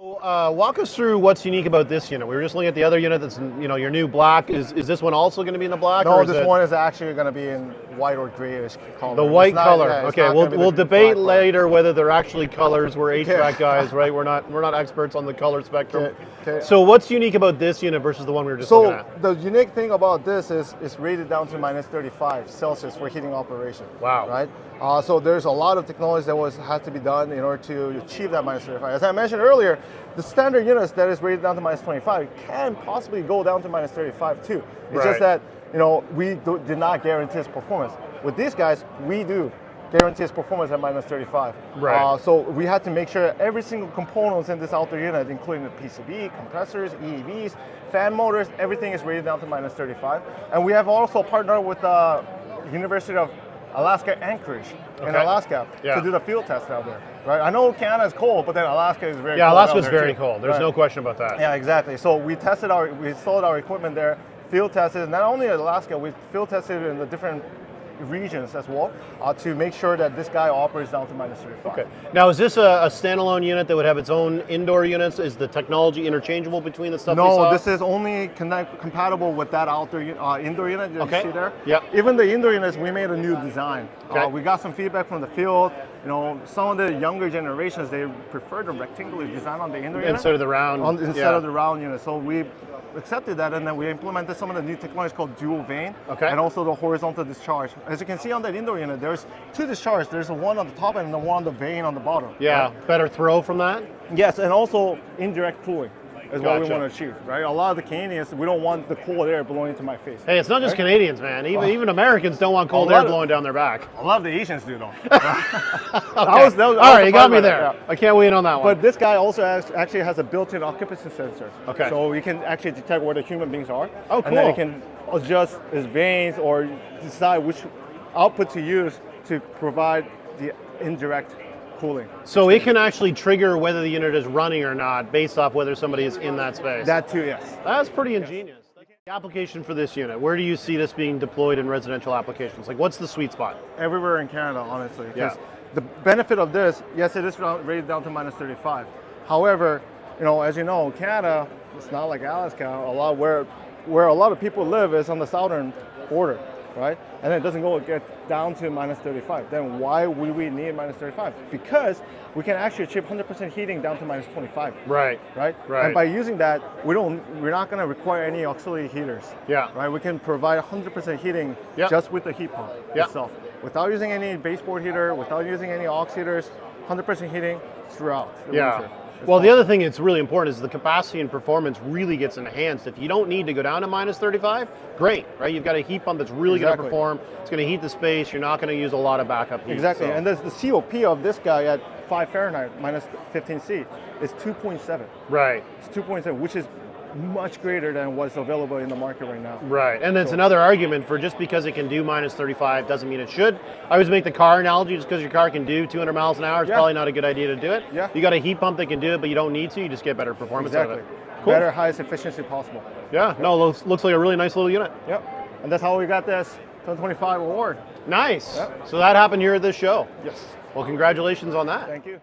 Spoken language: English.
Walk us through what's unique about this unit. We were just looking at the other unit that's, your new black. Is this one also going to be in the black? No, this one is actually going to be in white or grayish color. The white color. Okay, we'll debate later whether they're actually colors. We're HVAC guys, right? We're not experts on the color spectrum. Okay. So what's unique about this unit versus the one we were just looking at? So the unique thing about this is it's rated down to -35 Celsius for heating operation. Wow. Right? So there's a lot of technology that had to be done in order to achieve that -35. As I mentioned earlier, the standard units that is rated down to -25 can possibly go down to -35 too. It's just that we did not guarantee its performance. With these guys, we do guarantee its performance at -35. Right. So we had to make sure every single component in this outdoor unit, including the PCB, compressors, EEVs, fan motors, everything is rated down to -35. And we have also partnered with the University of Alaska Anchorage in Alaska to do the field test out there. Right? I know Canada is cold, but then Alaska is very cold. Yeah, Alaska is very cold. There's no question about that. Yeah, exactly. So we installed our equipment there, field tested, not only in Alaska, we field tested in the different regions as well to make sure that this guy operates down to -35. Okay. Now, is this a standalone unit that would have its own indoor units? Is the technology interchangeable between the stuff we saw? No, this is only compatible with that indoor unit that you see there. Yeah. Even the indoor units, we made a new design. Okay. We got some feedback from the field. Some of the younger generations, they prefer the rectangular design on the indoor unit instead of the round. Instead of the round unit. So we accepted that, and then we implemented some of the new technologies called dual vane, and also the horizontal discharge. As you can see on that indoor unit, there's two discharges. There's the one on the top and the one on the vane on the bottom. Yeah, better throw from that? Yes, and also indirect cooling is what we want to achieve, right? A lot of the Canadians, we don't want the cold air blowing into my face. Hey, it's not just Canadians, man. Even Americans don't want cold air blowing down their back. A lot of the Asians do, though. All right, you got me there. Yeah. I can't wait on that one. But this guy also actually has a built-in occupancy sensor. Okay. So we can actually detect where the human beings are. Oh, cool. And then it can adjust his vanes or decide which output to use to provide the indirect cooling. So it can actually trigger whether the unit is running or not based off whether somebody is in that space. That too, yes. That's pretty ingenious. The application for this unit, where do you see this being deployed in residential applications? Like, what's the sweet spot? Everywhere in Canada, honestly. Yeah. The benefit of this, yes, it is rated down to -35. However, as you know, Canada, it's not like Alaska. Where a lot of people live is on the southern border, right? And it doesn't get down to -35. Then why would we need -35? Because we can actually achieve 100% heating down to -25. Right. And by using that, we're not going to require any auxiliary heaters. Yeah. Right. We can provide 100% heating just with the heat pump itself, without using any baseboard heater, without using any aux heaters. 100% heating throughout the winter. Well, the other thing that's really important is the capacity and performance really gets enhanced. If you don't need to go down to -35, great, right? You've got a heat pump that's really going to perform. It's going to heat the space. You're not going to use a lot of backup heat. Exactly, and there's the COP of this guy at 5 Fahrenheit, -15C, is 2.7. Right. It's 2.7, which is much greater than what's available in the market right now. Right, and that's another argument for just because it can do -35 doesn't mean it should. I always make the car analogy. Just because your car can do 200 miles an hour, it's probably not a good idea to do it. Yeah. You got a heat pump that can do it, but you don't need to. You just get better performance out of it. Cool. Better, highest efficiency possible. Yeah, no, looks like a really nice little unit. Yep, and that's how we got this 2025 award. Nice. Yep. So that happened here at this show. Yes. Well, congratulations on that. Thank you.